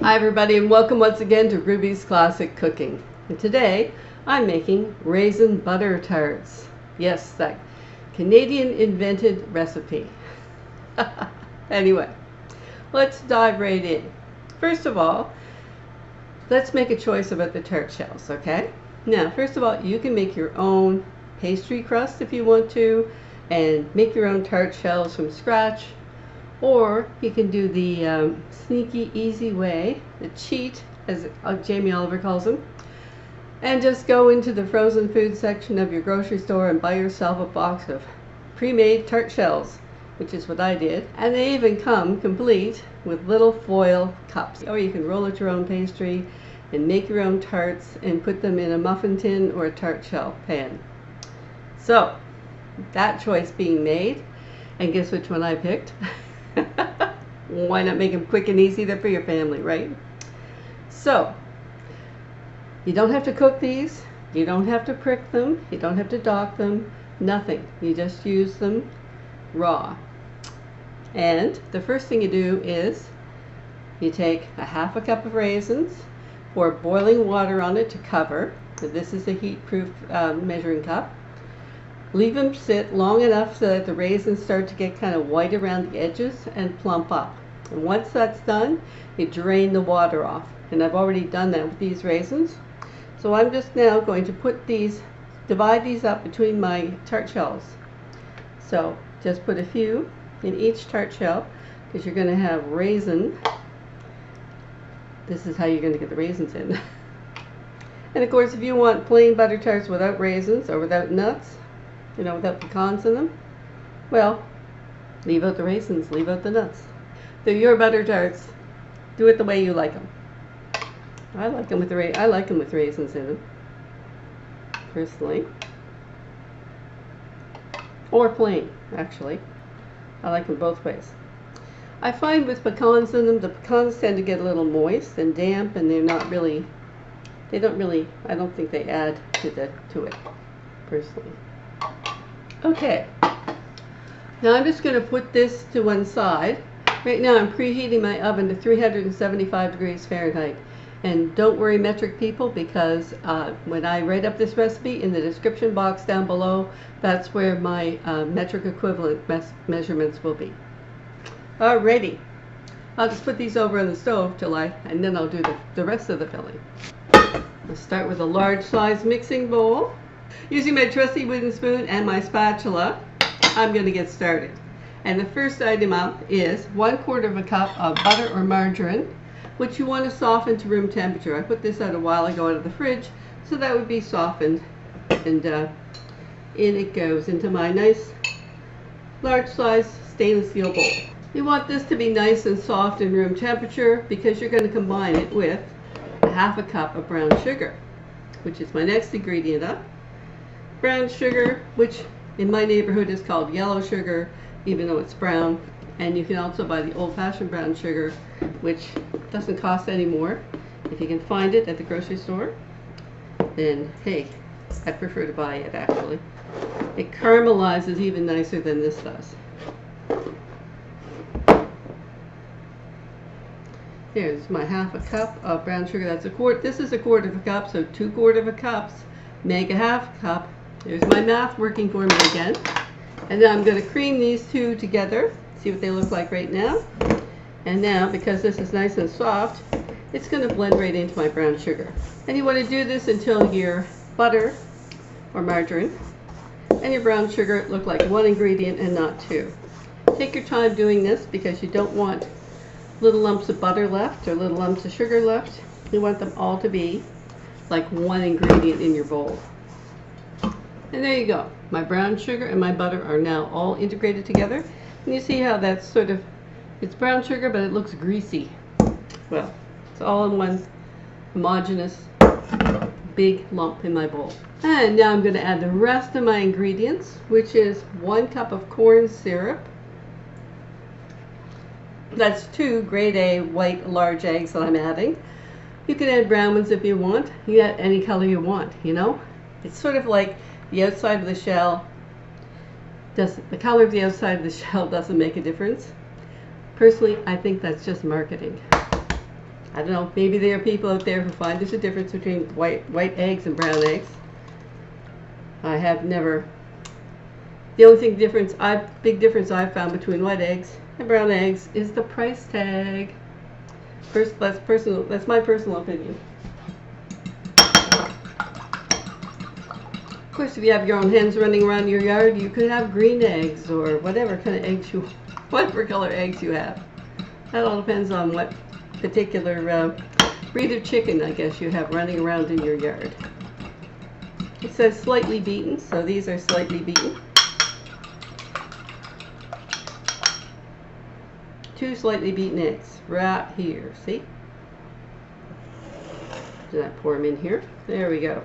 Hi everybody, and welcome once again to Ruby's Classic Cooking. And today I'm making raisin butter tarts. Yes, that Canadian invented recipe. Anyway, let's dive right in. First of all, let's make a choice about the tart shells, okay? Now, first of all, you can make your own pastry crust if you want to, and make your own tart shells from scratch. Or you can do the sneaky, easy way, the cheat, as Jamie Oliver calls them, and just go into the frozen food section of your grocery store and buy yourself a box of pre-made tart shells, which is what I did. And they even come complete with little foil cups. Or you can roll out your own pastry and make your own tarts and put them in a muffin tin or a tart shell pan. So, that choice being made, and guess which one I picked? Why not make them quick and easy there for your family, right? So, you don't have to cook these, you don't have to prick them, you don't have to dock them, nothing. You just use them raw. And the first thing you do is you take a half a cup of raisins, pour boiling water on it to cover. So this is a heat-proof measuring cup. Leave them sit long enough so that the raisins start to get kind of white around the edges and plump up. And once that's done, you drain the water off. And I've already done that with these raisins. So I'm just now going to divide these up between my tart shells. So just put a few in each tart shell, because you're going to have raisin. This is how you're going to get the raisins in. And of course, if you want plain butter tarts without raisins or without nuts, without pecans in them, well, leave out the raisins, leave out the nuts. They're your butter tarts. Do it the way you like them. I like them with raisins in them, personally. Or plain, actually. I like them both ways. I find with pecans in them, the pecans tend to get a little moist and damp, and I don't think they add to it, personally. Okay, now I'm just going to put this to one side. Right now I'm preheating my oven to 375 degrees Fahrenheit. And don't worry, metric people, because when I write up this recipe, in the description box down below, that's where my metric equivalent measurements will be. Alrighty, I'll just put these over on the stove and then I'll do the rest of the filling. I'll start with a large size mixing bowl. Using my trusty wooden spoon and my spatula, I'm going to get started. And the first item up is 1/4 cup of butter or margarine, which you want to soften to room temperature. I put this out a while ago out of the fridge, so that would be softened. And in it goes into my nice large size stainless steel bowl. You want this to be nice and soft in room temperature because you're going to combine it with a 1/2 cup of brown sugar, which is my next ingredient up. Brown sugar, which in my neighborhood is called yellow sugar, even though it's brown. And you can also buy the old-fashioned brown sugar, which doesn't cost any more. If you can find it at the grocery store, then hey, I prefer to buy it actually. It caramelizes even nicer than this does. Here's my 1/2 cup of brown sugar. That's a quart. This is a 1/4 cup, so 2/4 cups make a 1/2 cup. There's my math working for me again. And now I'm going to cream these two together. See what they look like right now. And now, because this is nice and soft, it's going to blend right into my brown sugar. And you want to do this until your butter or margarine and your brown sugar look like one ingredient and not two. Take your time doing this because you don't want little lumps of butter left or little lumps of sugar left. You want them all to be like one ingredient in your bowl. And there you go. My brown sugar and my butter are now all integrated together. And you see how that's it's brown sugar, but it looks greasy. Well, it's all in one homogeneous big lump in my bowl. And now I'm going to add the rest of my ingredients, which is 1 cup of corn syrup. That's 2 grade A white large eggs that I'm adding. You can add brown ones if you want. You can add any color you want, It's sort of like the outside of the shell. The color of the outside of the shell doesn't make a difference. Personally, I think that's just marketing. I don't know, maybe there are people out there who find there's a difference between white eggs and brown eggs. I have never. The only big difference I've found between white eggs and brown eggs is the price tag. That's my personal opinion. Of course, if you have your own hens running around your yard, you could have green eggs or whatever kind of eggs whatever color eggs you have. That all depends on what particular breed of chicken, I guess, you have running around in your yard. It says slightly beaten, so these are slightly beaten. 2 slightly beaten eggs right here, see? Did I pour them in here? There we go.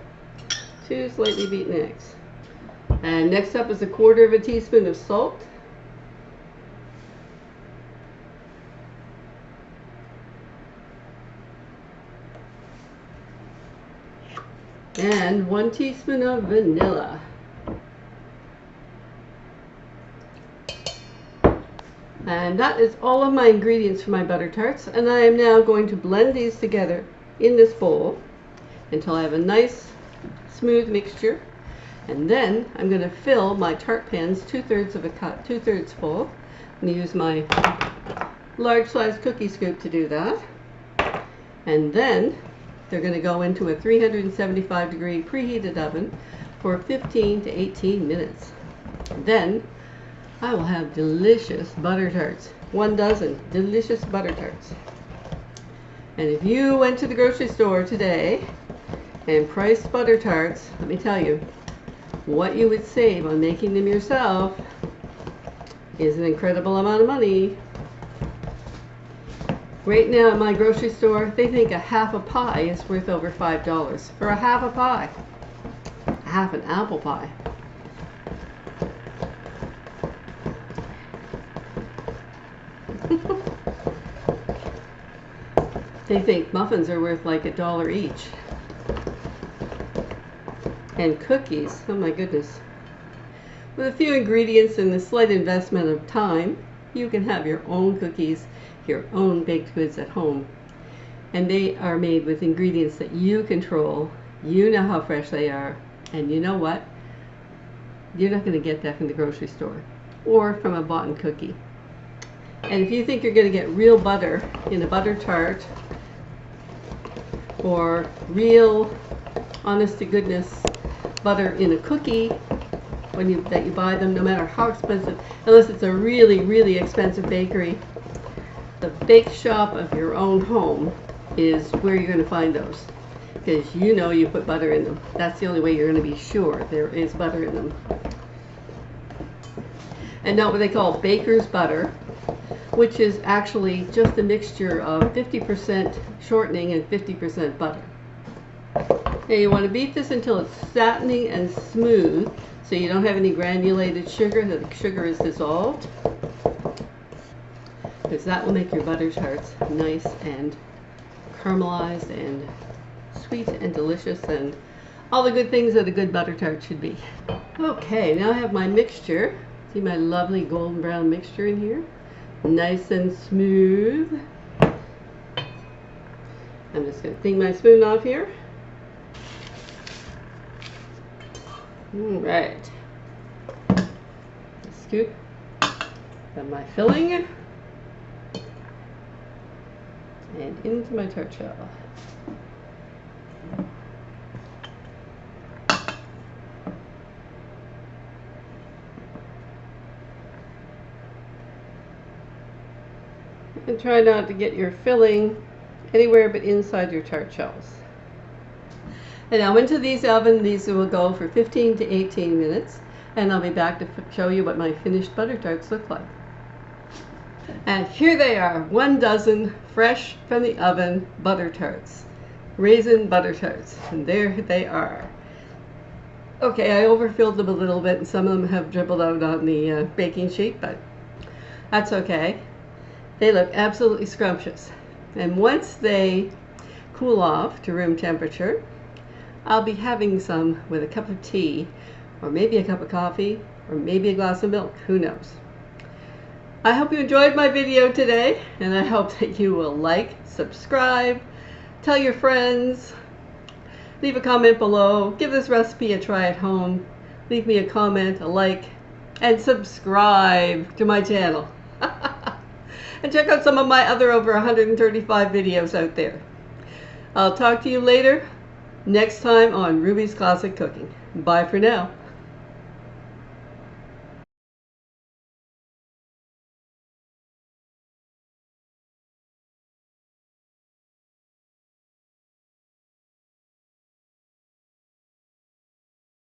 2 slightly beaten eggs. And next up is 1/4 teaspoon of salt. And 1 teaspoon of vanilla. And that is all of my ingredients for my butter tarts, and I am now going to blend these together in this bowl until I have a nice smooth mixture. And then I'm going to fill my tart pans 2/3 full. I'm going to use my large size cookie scoop to do that. And then they're going to go into a 375-degree preheated oven for 15 to 18 minutes. Then I will have delicious butter tarts. 1 dozen delicious butter tarts. And if you went to the grocery store today and priced butter tarts, let me tell you, what you would save on making them yourself is an incredible amount of money. Right now at my grocery store, they think a half a pie is worth over $5 for a half a pie. Half an apple pie. They think muffins are worth like $1 each. And cookies, oh my goodness. With a few ingredients and a slight investment of time, you can have your own cookies, your own baked goods at home. And they are made with ingredients that you control. You know how fresh they are. And you know what? You're not going to get that from the grocery store or from a bought-in cookie. And if you think you're going to get real butter in a butter tart or real, honest to goodness butter in a cookie that you buy them, no matter how expensive, unless it's a really, really expensive bakery, the bake shop of your own home is where you're going to find those, because you know you put butter in them. That's the only way you're going to be sure there is butter in them. And now what they call baker's butter, which is actually just a mixture of 50% shortening and 50% butter. Now you want to beat this until it's satiny and smooth, so you don't have any granulated sugar, that the sugar is dissolved, because that will make your butter tarts nice and caramelized and sweet and delicious and all the good things that a good butter tart should be. Okay, now I have my mixture. See my lovely golden brown mixture in here? Nice and smooth. I'm just going to clean my spoon off here. All right. Scoop of my filling and into my tart shell. And try not to get your filling anywhere but inside your tart shells. And now into these these will go for 15 to 18 minutes, and I'll be back to show you what my finished butter tarts look like. And here they are, 1 dozen fresh from the oven butter tarts, raisin butter tarts, and there they are. Okay, I overfilled them a little bit, and some of them have dribbled out on the baking sheet, but that's okay. They look absolutely scrumptious. And once they cool off to room temperature, I'll be having some with a cup of tea, or maybe a cup of coffee, or maybe a glass of milk, who knows. I hope you enjoyed my video today, and I hope that you will like, subscribe, tell your friends, leave a comment below, give this recipe a try at home, leave me a comment, a like, and subscribe to my channel. And check out some of my other over 135 videos out there. I'll talk to you later, next time on Ruby's Classic Cooking. Bye for now.